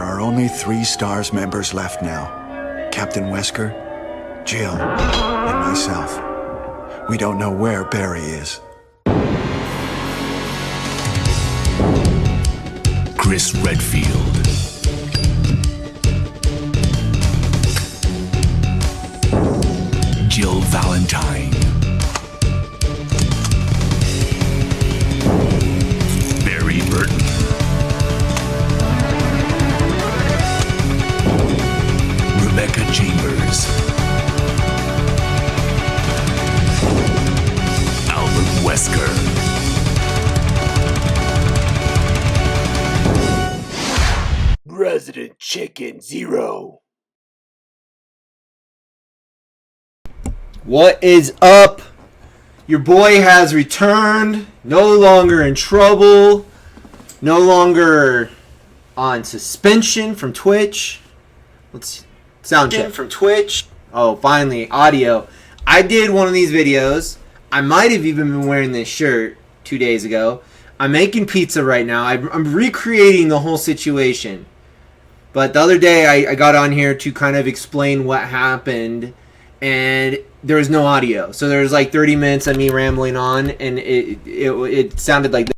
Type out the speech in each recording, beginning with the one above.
There are only 3 STARS members left now. Captain Wesker, Jill, and myself. We don't know where Barry is. Chris Redfield. Jill Valentine. Barry Burton. Rebecca Chambers. Albert Wesker. Resident Chicken Zero. What is up? Your boy has returned, no longer in trouble, no longer on suspension from Twitch. Let's sound check from Twitch. Oh, finally, audio. I did one of these videos. I might have even been wearing this shirt 2 days ago. I'm making pizza right now. I'm recreating the whole situation. But the other day, I got on here to kind of explain what happened, and there was no audio. So there was like 30 minutes of me rambling on, and it sounded like this.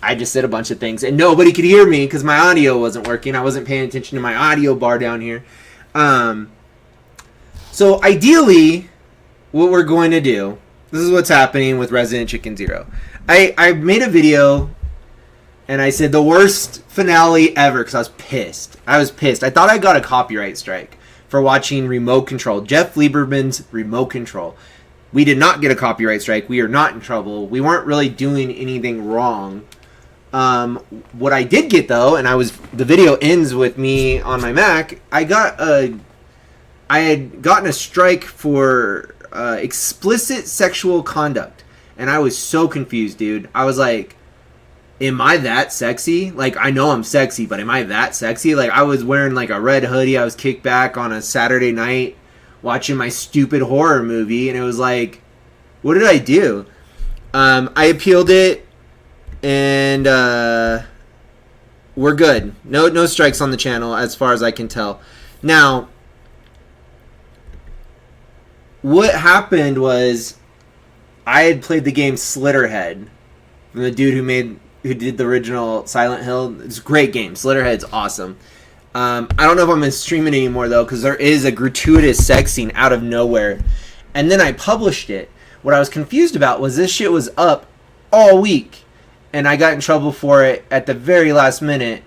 I just said a bunch of things, and nobody could hear me because my audio wasn't working. I wasn't paying attention to my audio bar down here. So ideally, what we're going to do, this is what's happening with Resident Chicken Zero. I made a video, and I said the worst finale ever because I was pissed. I thought I got a copyright strike for watching Remote Control, Jeff Lieberman's Remote Control. We did not get a copyright strike. We are not in trouble. We weren't really doing anything wrong. What I did get though, and the video ends with me on my Mac. I had gotten a strike for explicit sexual conduct, and I was so confused, dude. I was like, am I that sexy? Like, I know I'm sexy, but am I that sexy? Like, I was wearing like a red hoodie. I was kicked back on a Saturday night watching my stupid horror movie, and it was like, what did I do? I appealed it, and we're good. No strikes on the channel as far as I can tell. Now, what happened was I had played the game Slitterhead from the dude who did the original Silent Hill. It's a great game. Slitterhead's awesome. I don't know if I'm going to stream it anymore, though, because there is a gratuitous sex scene out of nowhere. And then I published it. What I was confused about was this shit was up all week, and I got in trouble for it at the very last minute.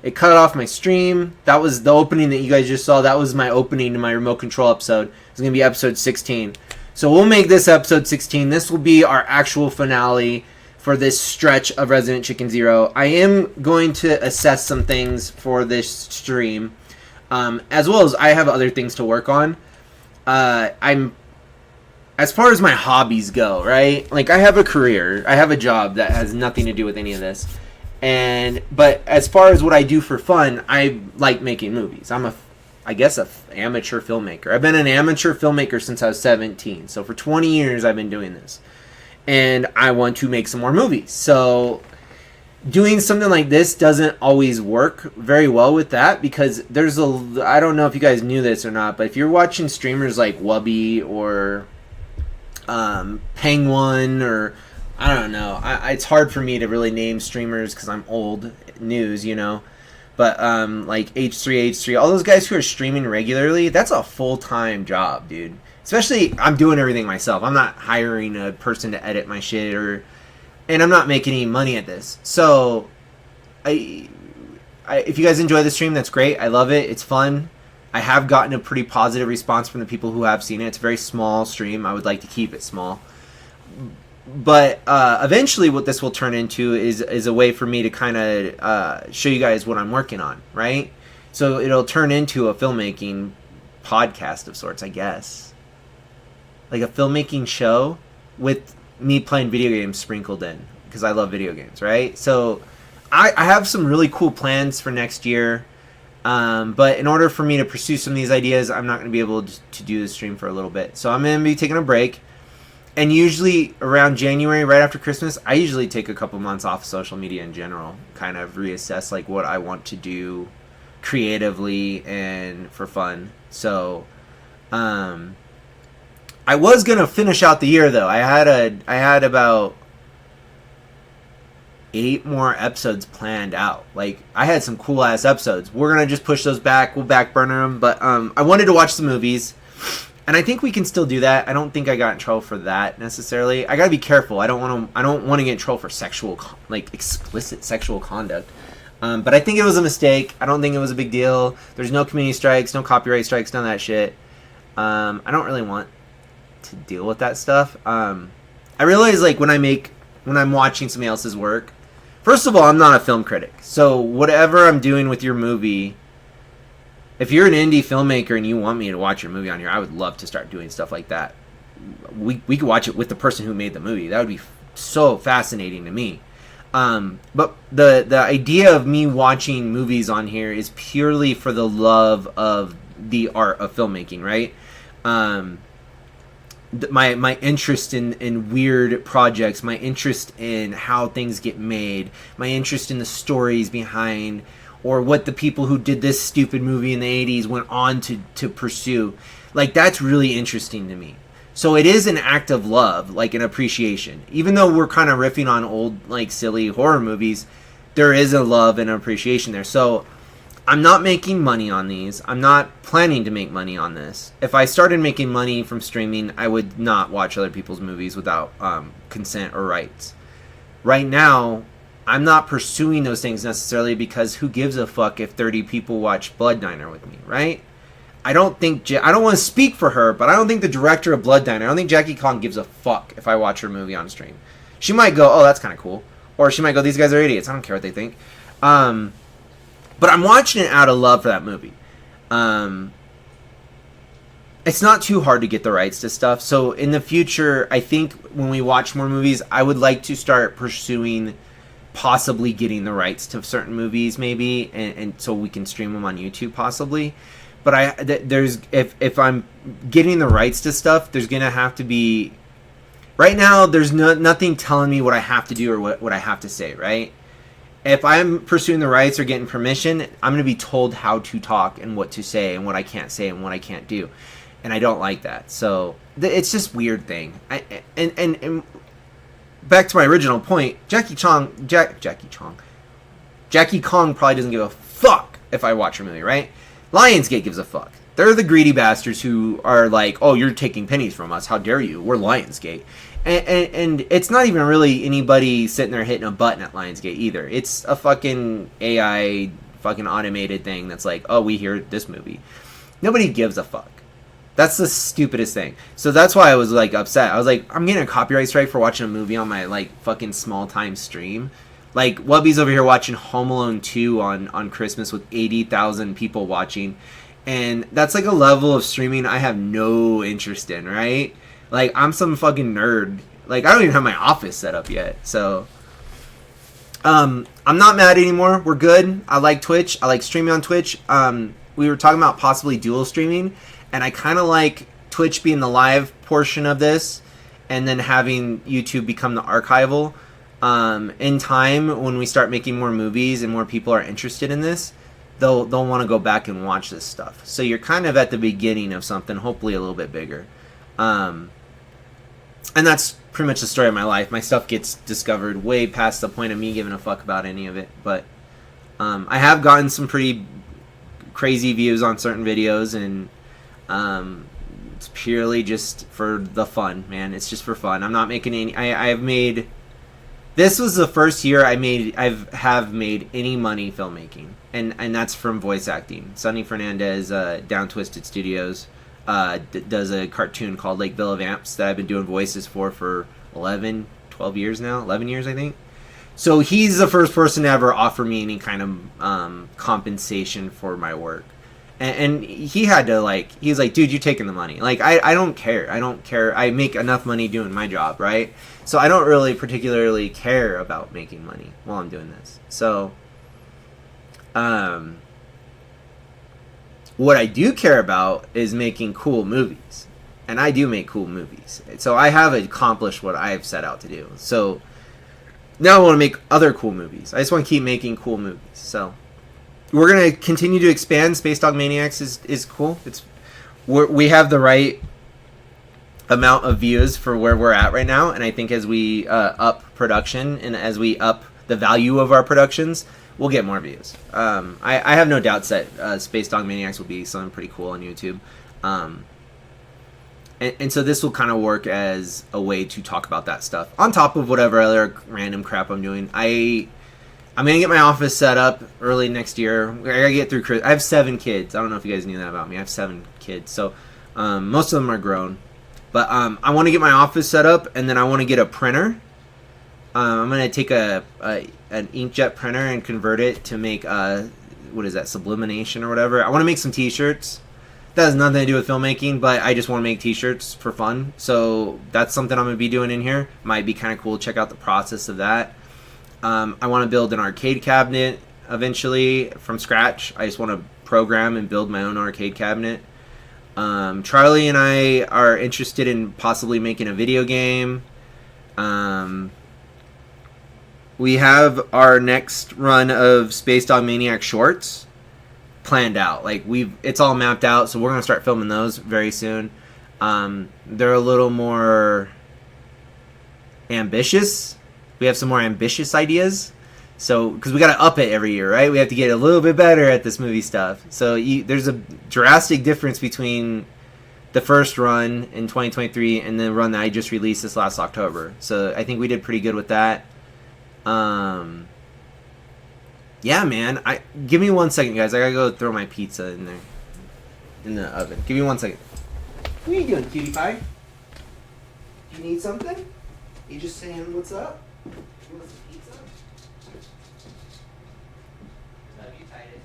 It cut off my stream. That was the opening that you guys just saw. That was my opening to my Remote Control episode. It's going to be episode 16. So we'll make this episode 16. This will be our actual finale for this stretch of Resident Chicken Zero. I am going to assess some things for this stream, as well as I have other things to work on. As far as my hobbies go, right? Like, I have a career. I have a job that has nothing to do with any of this. But as far as what I do for fun, I like making movies. I'm I guess an amateur filmmaker. I've been an amateur filmmaker since I was 17. So for 20 years, I've been doing this. And I want to make some more movies. So doing something like this doesn't always work very well with that, because I don't know if you guys knew this or not, but if you're watching streamers like Wubby or Penguin, or I don't know, it's hard for me to really name streamers because I'm old news, you know. But like H3H3, all those guys who are streaming regularly, that's a full-time job, dude. Especially, I'm doing everything myself. I'm not hiring a person to edit my shit, and I'm not making any money at this. So, if you guys enjoy the stream, that's great. I love it. It's fun. I have gotten a pretty positive response from the people who have seen it. It's a very small stream. I would like to keep it small. But eventually what this will turn into is a way for me to kind of show you guys what I'm working on, right? So it'll turn into a filmmaking podcast of sorts, I guess. Like a filmmaking show with me playing video games sprinkled in, because I love video games, right? So I have some really cool plans for next year. But in order for me to pursue some of these ideas, I'm not going to be able to do the stream for a little bit. So I'm going to be taking a break. And usually around January, right after Christmas, I usually take a couple months off social media in general, kind of reassess like what I want to do creatively and for fun. So I was going to finish out the year though. I had about 8 more episodes planned out. Like, I had some cool ass episodes. We're gonna just push those back. We'll back burner them. But I wanted to watch the movies, and I think we can still do that. I don't think I got in trouble for that necessarily. I gotta be careful. I don't want to get in trouble for explicit sexual conduct. But I think it was a mistake. I don't think it was a big deal. There's no community strikes, no copyright strikes, none of that shit. I don't really want to deal with that stuff. I realize like when I'm watching somebody else's work. First of all, I'm not a film critic, so whatever I'm doing with your movie, if you're an indie filmmaker and you want me to watch your movie on here, I would love to start doing stuff like that. We could watch it with the person who made the movie. That would be so fascinating to me. But the idea of me watching movies on here is purely for the love of the art of filmmaking, right? My interest in weird projects, my interest in how things get made, my interest in the stories behind, or what the people who did this stupid movie in the 80s went on to pursue. Like, that's really interesting to me. So it is an act of love, like an appreciation. Even though we're kind of riffing on old, like, silly horror movies, there is a love and appreciation there. So I'm not making money on these. I'm not planning to make money on this. If I started making money from streaming, I would not watch other people's movies without consent or rights. Right now, I'm not pursuing those things necessarily because who gives a fuck if 30 people watch Blood Diner with me, right? I don't want to speak for her, but I don't think the director of Blood Diner, I don't think Jackie Kong gives a fuck if I watch her movie on stream. She might go, oh, that's kind of cool. Or she might go, these guys are idiots. I don't care what they think. But I'm watching it out of love for that movie. It's not too hard to get the rights to stuff. So in the future, I think when we watch more movies, I would like to start pursuing possibly getting the rights to certain movies maybe. And so we can stream them on YouTube possibly. But if I'm getting the rights to stuff, there's going to have to be... Right now, there's nothing telling me what I have to do or what I have to say, right? If I'm pursuing the rights or getting permission, I'm going to be told how to talk and what to say and what I can't say and what I can't do. And I don't like that. So it's just weird thing. And back to my original point, Jackie Kong probably doesn't give a fuck if I watch her movie, right? Lionsgate gives a fuck. They're the greedy bastards who are like, oh, you're taking pennies from us. How dare you? We're Lionsgate. And it's not even really anybody sitting there hitting a button at Lionsgate either. It's a fucking AI fucking automated thing that's like, oh, we hear this movie. Nobody gives a fuck. That's the stupidest thing. So that's why I was like upset. I was like, I'm getting a copyright strike for watching a movie on my like fucking small time stream. Like, Wubby's over here watching Home Alone 2 on Christmas with 80,000 people watching. And that's like a level of streaming I have no interest in, right? Like, I'm some fucking nerd. Like, I don't even have my office set up yet. So, I'm not mad anymore. We're good. I like Twitch. I like streaming on Twitch. We were talking about possibly dual streaming. And I kind of like Twitch being the live portion of this. And then having YouTube become the archival. In time, when we start making more movies and more people are interested in this, they'll want to go back and watch this stuff. So you're kind of at the beginning of something, hopefully a little bit bigger. And that's pretty much the story of my life. My stuff gets discovered way past the point of me giving a fuck about any of it. But I have gotten some pretty crazy views on certain videos, and it's purely just for the fun, man. It's just for fun. I'm not making any... I've made... This was the first year I have made any money filmmaking, and that's from voice acting. Sonny Fernandez, Down Twisted Studios, does a cartoon called Lakeville of Amps that I've been doing voices for 11 years now, 11 years I think. So he's the first person to ever offer me any kind of compensation for my work. And he had to, like, he was like, dude, you're taking the money. Like, I don't care. I don't care. I make enough money doing my job, right? So I don't really particularly care about making money while I'm doing this. So, What I do care about is making cool movies. And I do make cool movies. So I have accomplished what I have set out to do. So now I want to make other cool movies. I just want to keep making cool movies. So we're going to continue to expand. Space Dog Maniacs is cool. We have the right amount of views for where we're at right now. And I think as we up production and as we up the value of our productions, we'll get more views. I have no doubts that Space Dog Maniacs will be something pretty cool on YouTube. And so this will kind of work as a way to talk about that stuff on top of whatever other random crap I'm doing. I'm gonna get my office set up early next year. I gotta get through Christmas. I have 7 kids. I don't know if you guys knew that about me. I have 7 kids, so most of them are grown. But I want to get my office set up, and then I want to get a printer. I'm gonna take an inkjet printer and convert it to make what is that, sublimation or whatever. I want to make some T-shirts. That has nothing to do with filmmaking, but I just want to make T-shirts for fun. So that's something I'm going to be doing in here. Might be kind of cool. Check out the process of that. I want to build an arcade cabinet eventually from scratch. I just want to program and build my own arcade cabinet. Charlie and I are interested in possibly making a video game. We have our next run of Space Dog Maniac shorts planned out. Like it's all mapped out, so we're gonna start filming those very soon. They're a little more ambitious. We have some more ambitious ideas, so because we gotta up it every year, right? We have to get a little bit better at this movie stuff. So there's a drastic difference between the first run in 2023 and the run that I just released this last October. So I think we did pretty good with that. Yeah, man. Give me 1 second, guys. I gotta go throw my pizza in there, in the oven. Give me 1 second. What are you doing, cutie pie? You need something? You just saying what's up? You want some pizza? Love you, Titus.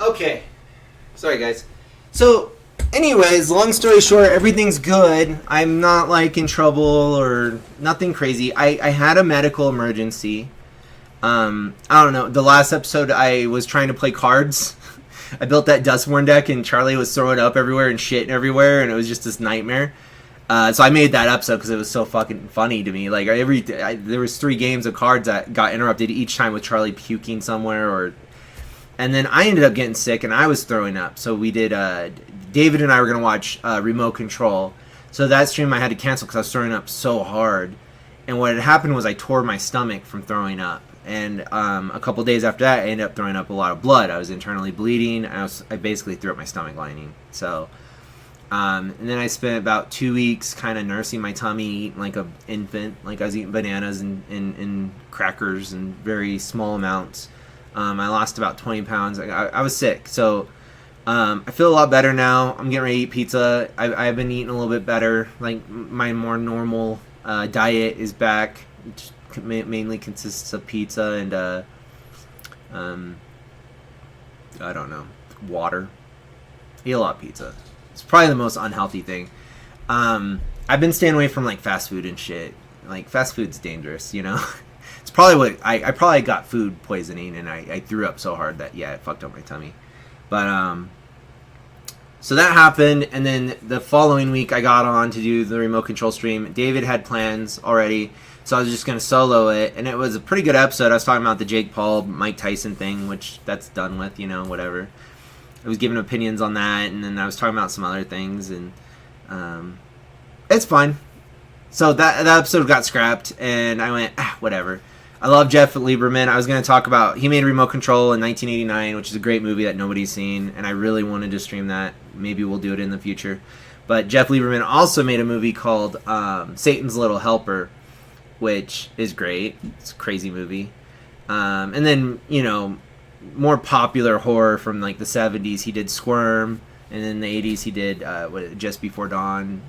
Okay. Sorry, guys. So, anyways, long story short, everything's good. I'm not, like, in trouble or nothing crazy. I had a medical emergency. I don't know. The last episode, I was trying to play cards. I built that Dustborn deck, and Charlie was throwing up everywhere and shit everywhere, and it was just this nightmare. So I made that episode because it was so fucking funny to me. Like, there was 3 games of cards that got interrupted each time with Charlie puking somewhere and then I ended up getting sick and I was throwing up. So we did, David and I were going to watch Remote Control. So that stream I had to cancel because I was throwing up so hard. And what had happened was I tore my stomach from throwing up. And a couple days after that, I ended up throwing up a lot of blood. I was internally bleeding. I basically threw up my stomach lining. So, and then I spent about 2 weeks kind of nursing my tummy, eating like an infant. Like I was eating bananas and crackers in very small amounts. I lost about 20 pounds. I was sick. So I feel a lot better now. I'm getting ready to eat pizza. I've been eating a little bit better. Like my more normal diet is back. Which mainly consists of pizza and I don't know, water. I eat a lot of pizza. It's probably the most unhealthy thing. I've been staying away from like fast food and shit. Like fast food's dangerous, you know. It's probably what I probably got food poisoning and I threw up so hard that it fucked up my tummy. But so that happened, and then the following week I got on to do the remote control stream. David had plans already, so I was just gonna solo it, and it was a pretty good episode. I was talking about the Jake Paul Mike Tyson thing, which that's done with, you know, whatever. I was giving opinions on that, and then I was talking about some other things, and it's fine. So that episode got scrapped, and I went, whatever. I love Jeff Lieberman. I was going to talk about, he made Remote Control in 1989, which is a great movie that nobody's seen, and I really wanted to stream that. Maybe we'll do it in the future. But Jeff Lieberman also made a movie called Satan's Little Helper, which is great. It's a crazy movie. And then, you know, more popular horror from like the 70s, he did Squirm, and in the 80s he did Just Before Dawn.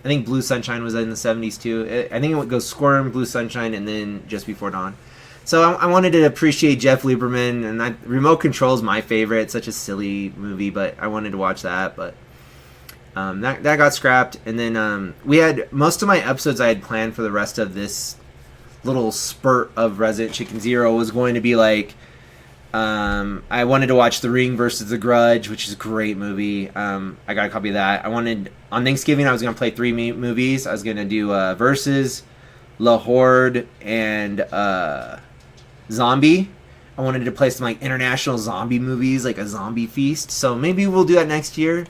And I think Blue Sunshine was in the 70s too. I think it goes Squirm, Blue Sunshine, and then Just Before Dawn. So I wanted to appreciate Jeff Lieberman, and Remote Control is my favorite. It's such a silly movie, but I wanted to watch that. But that got scrapped, and then we had most of my episodes I had planned for the rest of this little spurt of Resident Chicken Zero was going to be like I wanted to watch The Ring versus The Grudge, which is a great movie. I got a copy of that. I wanted on Thanksgiving I was going to play 3 movies. I was going to do Versus, La Horde, and Zombie. I wanted to play some like international zombie movies, like a Zombie Feast. So maybe we'll do that next year.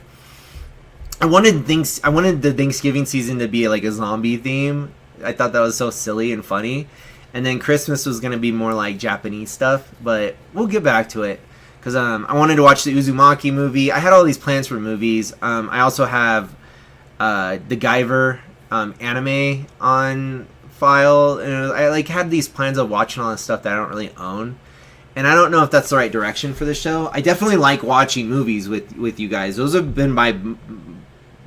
I wanted the Thanksgiving season to be like a zombie theme. I thought that was so silly and funny. And then Christmas was going to be more like Japanese stuff, but we'll get back to it. Because I wanted to watch the Uzumaki movie. I had all these plans for movies. I also have the Guyver anime on file. And I like had these plans of watching all this stuff that I don't really own. And I don't know if that's the right direction for the show. I definitely like watching movies with you guys. Those have been my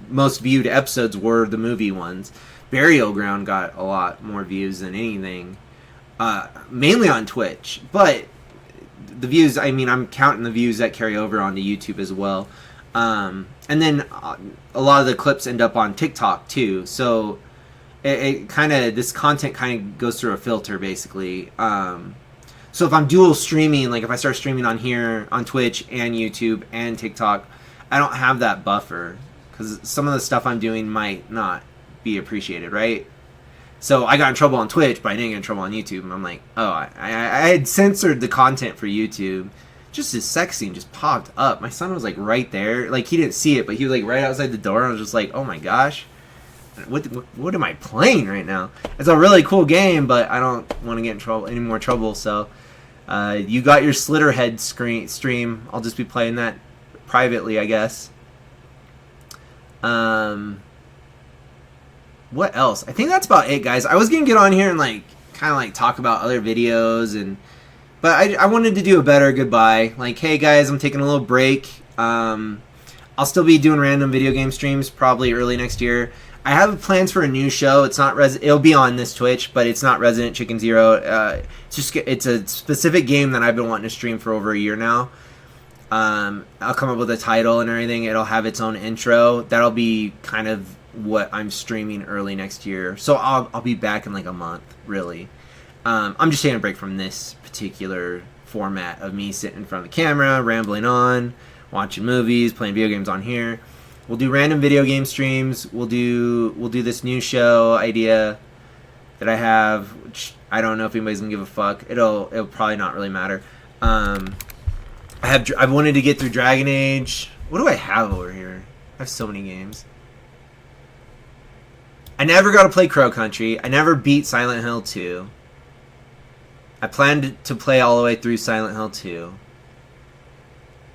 most viewed episodes were the movie ones. Burial Ground got a lot more views than anything. Mainly on Twitch. But the views, I mean, I'm counting the views that carry over onto YouTube as well. And then a lot of the clips end up on TikTok too. So it kind of, this content kind of goes through a filter basically. So if I'm dual streaming, like if I start streaming on here, on Twitch and YouTube and TikTok, I don't have that buffer. Because some of the stuff I'm doing might not be appreciated, right? So I got in trouble on Twitch, but I didn't get in trouble on YouTube. And I'm like, oh, I had censored the content for YouTube. Just his sex scene just popped up. My son was like right there. Like he didn't see it, but he was like right outside the door. And I was just like, oh my gosh. What am I playing right now? It's a really cool game, but I don't want to get in trouble, any more trouble. So you got your Slitterhead stream. I'll just be playing that privately, I guess. What else? I think that's about it, guys. I was gonna get on here and like kind of like talk about other videos, but I wanted to do a better goodbye. Like, hey guys, I'm taking a little break. I'll still be doing random video game streams probably early next year. I have plans for a new show. It's not it'll be on this Twitch, but it's not Resident Chicken Zero. It's a specific game that I've been wanting to stream for over a year now. I'll come up with a title and everything. It'll have its own intro. That'll be kind of what I'm streaming early next year. So I'll be back in like a month, really. I'm just taking a break from this particular format of me sitting in front of the camera, rambling on, watching movies, playing video games on here. We'll do random video game streams. We'll do this new show idea that I have, which I don't know if anybody's gonna give a fuck. It'll probably not really matter. I've wanted to get through Dragon Age. What do I have over here? I have so many games. I never got to play Crow Country. I never beat Silent Hill 2. I planned to play all the way through Silent Hill 2.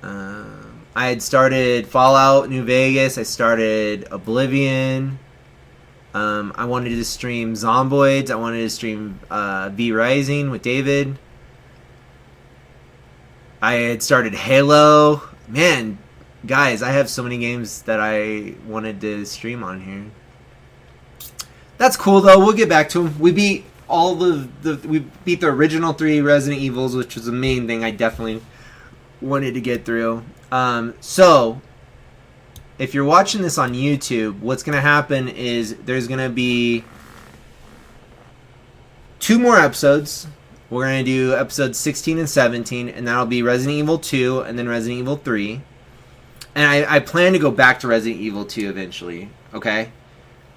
I had started Fallout New Vegas. I started Oblivion. I wanted to stream Zomboids. I wanted to stream V Rising with David. I had started Halo. Man, guys, I have so many games that I wanted to stream on here. That's cool though. We'll get back to them. We beat we beat the original 3 Resident Evils, which was the main thing I definitely wanted to get through. So if you're watching this on YouTube, what's gonna happen is there's gonna be 2 more episodes. We're going to do episodes 16 and 17, and that'll be Resident Evil 2 and then Resident Evil 3. And I plan to go back to Resident Evil 2 eventually, okay?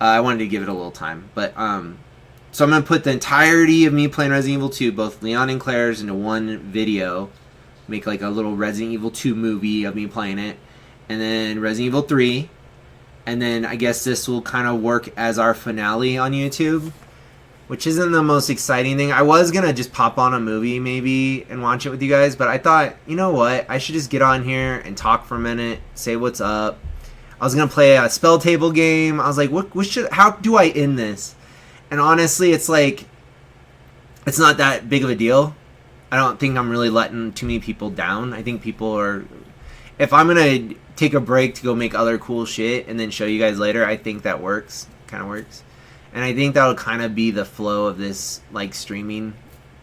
I wanted to give it a little time. But so I'm going to put the entirety of me playing Resident Evil 2, both Leon and Claire's, into one video. Make like a little Resident Evil 2 movie of me playing it. And then Resident Evil 3. And then I guess this will kind of work as our finale on YouTube, which isn't the most exciting thing. I was going to just pop on a movie maybe and watch it with you guys, but I thought, you know what? I should just get on here and talk for a minute, say what's up. I was going to play a spell table game. I was like, how do I end this? And honestly, it's like, it's not that big of a deal. I don't think I'm really letting too many people down. I think people are, if I'm going to take a break to go make other cool shit and then show you guys later, I think that works. kind of works. And I think that'll kind of be the flow of this like streaming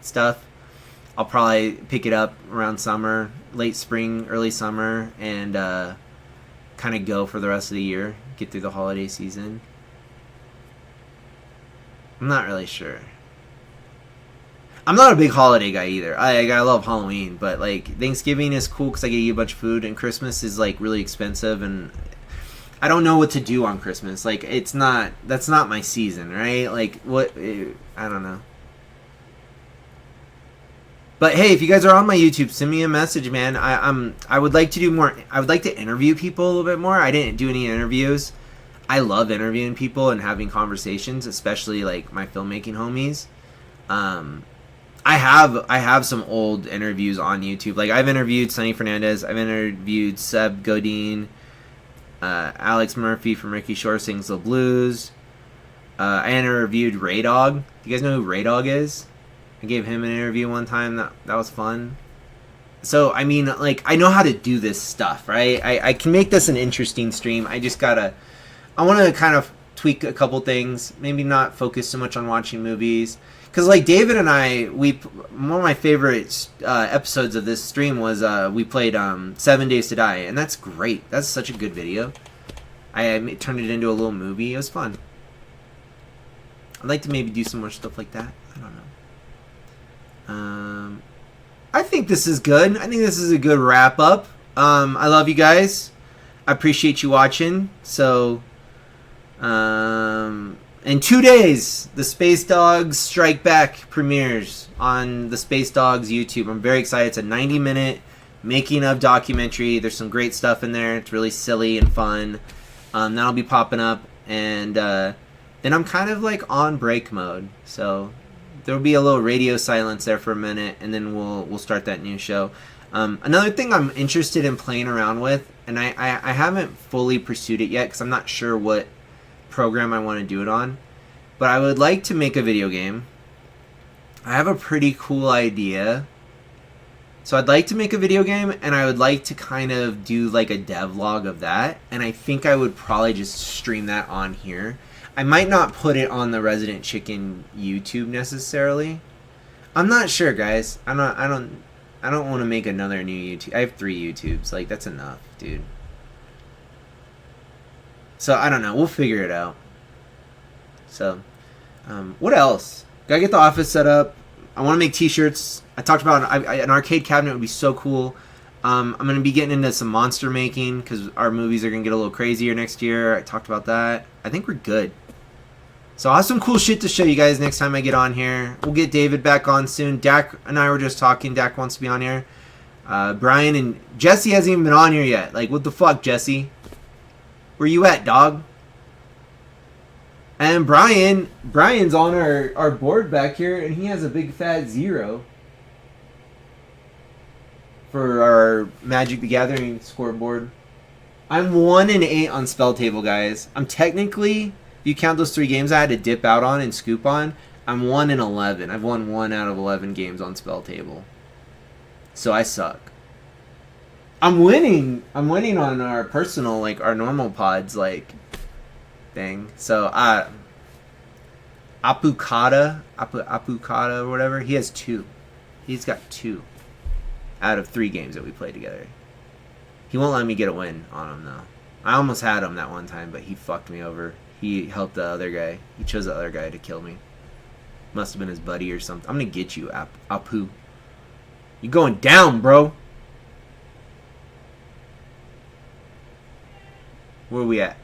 stuff. I'll probably pick it up around summer, late spring, early summer, and kind of go for the rest of the year, get through the holiday season. I'm not really sure. I'm not a big holiday guy either. I love Halloween, but like Thanksgiving is cool because I get to eat a bunch of food, and Christmas is like really expensive, and I don't know what to do on Christmas. Like that's not my season, right? Like what? I don't know. But hey, if you guys are on my YouTube, send me a message, man. I would like to do more. I would like to interview people a little bit more. I didn't do any interviews. I love interviewing people and having conversations, especially like my filmmaking homies. I have some old interviews on YouTube. Like I've interviewed Sonny Fernandez. I've interviewed Seb Godin, Alex Murphy from Ricky Shore Sings the Blues. I interviewed Ray Dog. Do you guys know who Ray Dog is? I gave him an interview one time. That was fun. So, I mean, like, I know how to do this stuff, right? I can make this an interesting stream. I just gotta... I want to kind of tweak a couple things. Maybe not focus so much on watching movies. Because, like, David and I, one of my favorite episodes of this stream was we played 7 Days to Die. And that's great. That's such a good video. I turned it into a little movie. It was fun. I'd like to maybe do some more stuff like that. I don't know. I think this is good. I think this is a good wrap up. I love you guys. I appreciate you watching. So, in 2 days, the Space Dogs Strike Back premieres on the Space Dogs YouTube. I'm very excited. It's a 90-minute making of documentary. There's some great stuff in there. It's really silly and fun. That'll be popping up, and then I'm kind of like on break mode. So there'll be a little radio silence there for a minute, and then we'll start that new show. Another thing I'm interested in playing around with, and I haven't fully pursued it yet because I'm not sure what program I want to do it on, but I would like to make a video game. I have a pretty cool idea. So I'd like to make a video game, and I would like to kind of do like a devlog of that, and I think I would probably just stream that on here. I might not put it on the Resident Chicken YouTube necessarily. I'm not sure, guys. I don't want to make another new YouTube. I have 3 YouTubes. Like, that's enough, dude. So I don't know. We'll figure it out. So, what else? Gotta get the office set up. I want to make T-shirts. I talked about an arcade cabinet would be so cool. I'm gonna be getting into some monster making because our movies are gonna get a little crazier next year. I talked about that. I think we're good. So I'll have some cool shit to show you guys next time I get on here. We'll get David back on soon. Dak and I were just talking. Dak wants to be on here. Brian and Jesse hasn't even been on here yet. Like, what the fuck, Jesse? Where you at, dog? And Brian's on our board back here, and he has a big fat 0 for our Magic the Gathering scoreboard. I'm 1-8 on Spell Table, guys. I'm technically... you count those 3 games I had to dip out on and scoop on, I'm 1-11. I've won 1 out of 11 games on Spell Table. So I suck. I'm winning on our personal, like, our normal pods, like, thing. So, Apukata or whatever, he has 2. He's got 2 out of 3 games that we played together. He won't let me get a win on him, though. I almost had him that one time, but he fucked me over. He helped the other guy. He chose the other guy to kill me. Must have been his buddy or something. I'm gonna get you, Apu. You going down, bro. Where we at?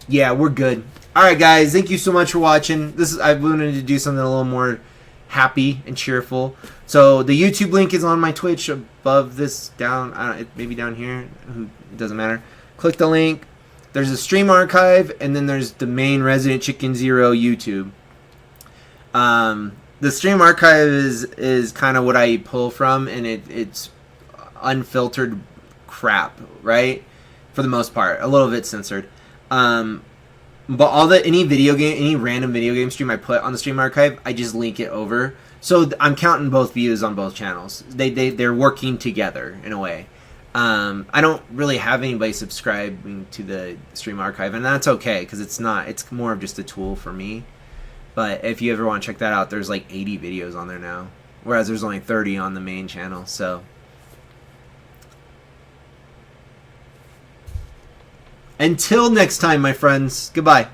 Yeah, we're good. Alright, guys. Thank you so much for watching. I wanted to do something a little more happy and cheerful. So, the YouTube link is on my Twitch above this, down, maybe down here. It doesn't matter. Click the link. There's a stream archive, and then there's the main Resident Chicken 0 YouTube. The stream archive is kind of what I pull from, and it's unfiltered crap, right? For the most part, a little bit censored. But any random video game stream I put on the stream archive, I just link it over. So I'm counting both views on both channels. They're working together in a way. I don't really have anybody subscribing to the stream archive, and that's okay because it's more of just a tool for me. But if you ever want to check that out, there's like 80 videos on there now, whereas there's only 30 on the main channel. So until next time, my friends, goodbye.